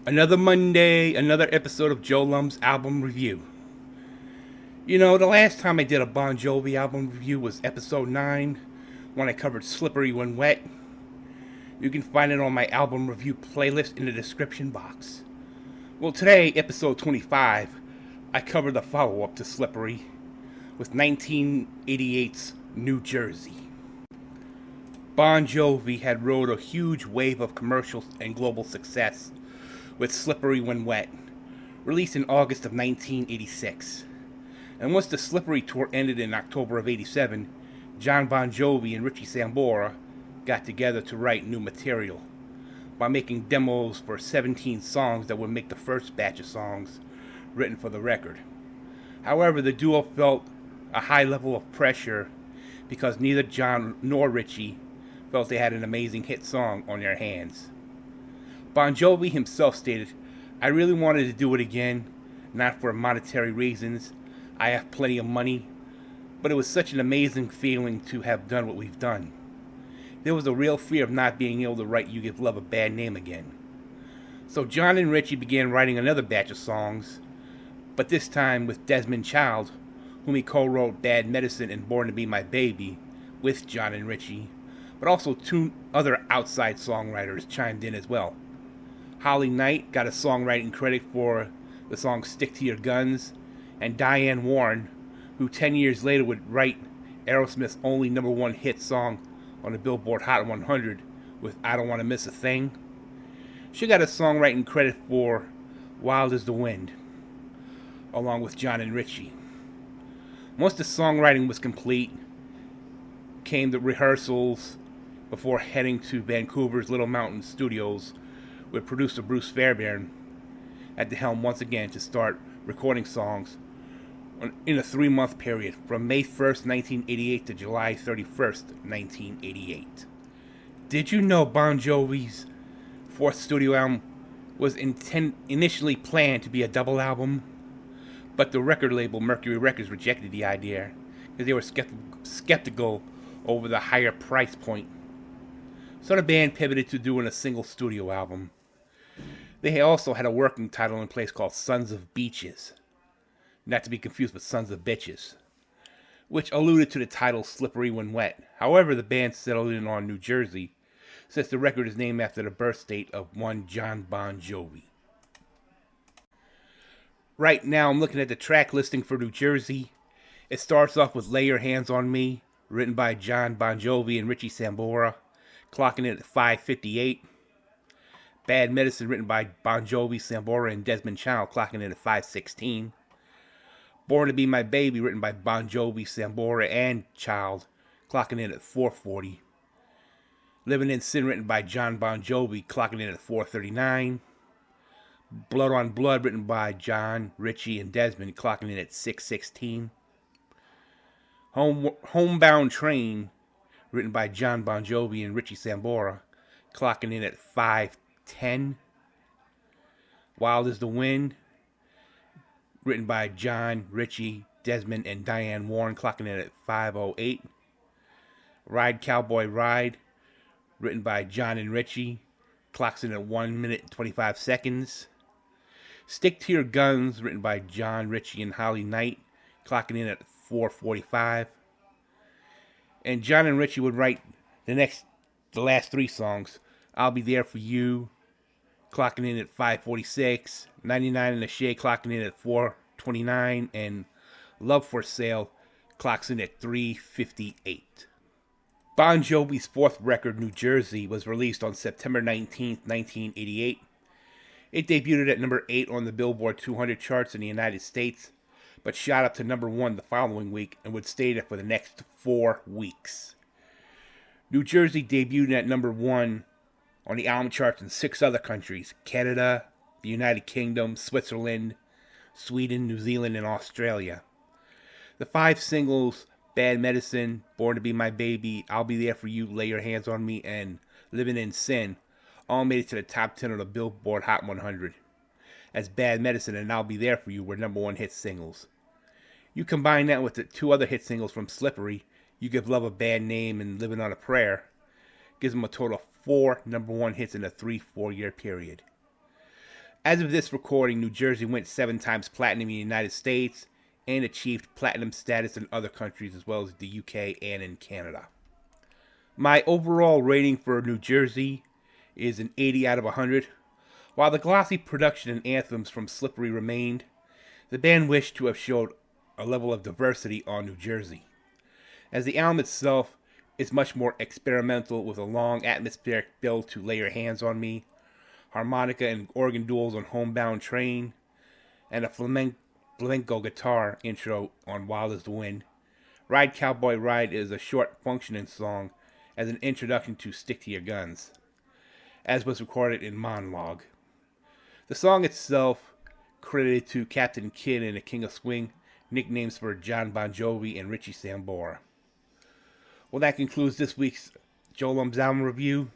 Another Monday, another episode of JoeLumb's album review. You know, the last time I did a Bon Jovi album review was episode 9, when I covered Slippery When Wet. You can find it on my album review playlist in the description box. Well, today, episode 25, I cover the follow-up to Slippery with 1988's New Jersey. Bon Jovi had rode a huge wave of commercial and global success with Slippery When Wet, released in August of 1986. And once the Slippery tour ended in October of 87, John Bon Jovi and Richie Sambora got together to write new material by making demos for 17 songs that would make the first batch of songs written for the record. However, the duo felt a high level of pressure because neither John nor Richie felt they had an amazing hit song on their hands. Bon Jovi himself stated, "I really wanted to do it again, not for monetary reasons. I have plenty of money, but it was such an amazing feeling to have done what we've done. There was a real fear of not being able to write You Give Love a Bad Name again." So John and Richie began writing another batch of songs, but this time with Desmond Child, whom he co-wrote Bad Medicine and Born to Be My Baby with John and Richie, but also two other outside songwriters chimed in as well. Holly Knight got a songwriting credit for the song Stick to Your Guns, and Diane Warren, who 10 years later would write Aerosmith's only number one hit song on the Billboard Hot 100 with I Don't Want to Miss a Thing, she got a songwriting credit for Wild as the Wind, along with John and Richie. Once the songwriting was complete, came the rehearsals before heading to Vancouver's Little Mountain Studios with producer Bruce Fairbairn at the helm once again to start recording songs in a 3-month period from May 1st, 1988 to July 31st, 1988. Did you know Bon Jovi's fourth studio album was initially planned to be a double album? But the record label Mercury Records rejected the idea because they were skeptical over the higher price point. So the band pivoted to doing a single studio album. They also had a working title in place called Sons of Beaches, not to be confused with Sons of Bitches, which alluded to the title Slippery When Wet. However, the band settled in on New Jersey, since the record is named after the birth date of one John Bon Jovi. Right now, I'm looking at the track listing for New Jersey. It starts off with Lay Your Hands on Me, written by John Bon Jovi and Richie Sambora, clocking in at 5:58. Bad Medicine, written by Bon Jovi, Sambora, and Desmond Child, clocking in at 5:16. Born to Be My Baby, written by Bon Jovi, Sambora, and Child, clocking in at 4:40. Living in Sin, written by John Bon Jovi, clocking in at 4:39. Blood on Blood, written by John, Richie, and Desmond, clocking in at 6:16. Homebound Train, written by John Bon Jovi and Richie Sambora, clocking in at 5:10. Wild as the Wind, written by John, Richie, Desmond, and Diane Warren, clocking in at 5:08. Ride Cowboy Ride, written by John and Richie, clocks in at 1 minute and 25 seconds. Stick to Your Guns, written by John, Richie, and Holly Knight, clocking in at 4:45. And John and Richie would write the last 3 songs. I'll Be There For You, clocking in at 5:46. 99 in the Shade, clocking in at 4:29. And Love for Sale clocks in at 3:58. Bon Jovi's fourth record, New Jersey, was released on September 19th, 1988. It debuted at number 8 on the Billboard 200 charts in the United States, but shot up to number 1 the following week and would stay there for the next 4 weeks. New Jersey debuted at number 1 on the album charts in 6 other countries: Canada, the United Kingdom, Switzerland, Sweden, New Zealand, and Australia. The 5 singles, Bad Medicine, Born to Be My Baby, I'll Be There For You, Lay Your Hands on Me, and Living in Sin, all made it to the top 10 of the Billboard Hot 100, as Bad Medicine and I'll Be There For You were number 1 hit singles. You combine that with the 2 other hit singles from Slippery, You Give Love a Bad Name and Living on a Prayer, gives them a total of 4 number 1 hits in a 3-4 year period. As of this recording, New Jersey went 7 times platinum in the United States and achieved platinum status in other countries as well as the UK and in Canada. My overall rating for New Jersey is an 80 out of 100. While the glossy production and anthems from Slippery remained, the band wished to have showed a level of diversity on New Jersey, as the album itself is much more experimental with a long atmospheric build to Lay Your Hands on Me, harmonica and organ duels on Homebound Train, and a flamenco guitar intro on Wild as the Wind. Ride Cowboy Ride is a short functioning song as an introduction to Stick to Your Guns, as was recorded in Monologue. The song itself, credited to Captain Kidd and the King of Swing, nicknames for John Bon Jovi and Richie Sambora. Well, that concludes this week's JoeLumb's album review.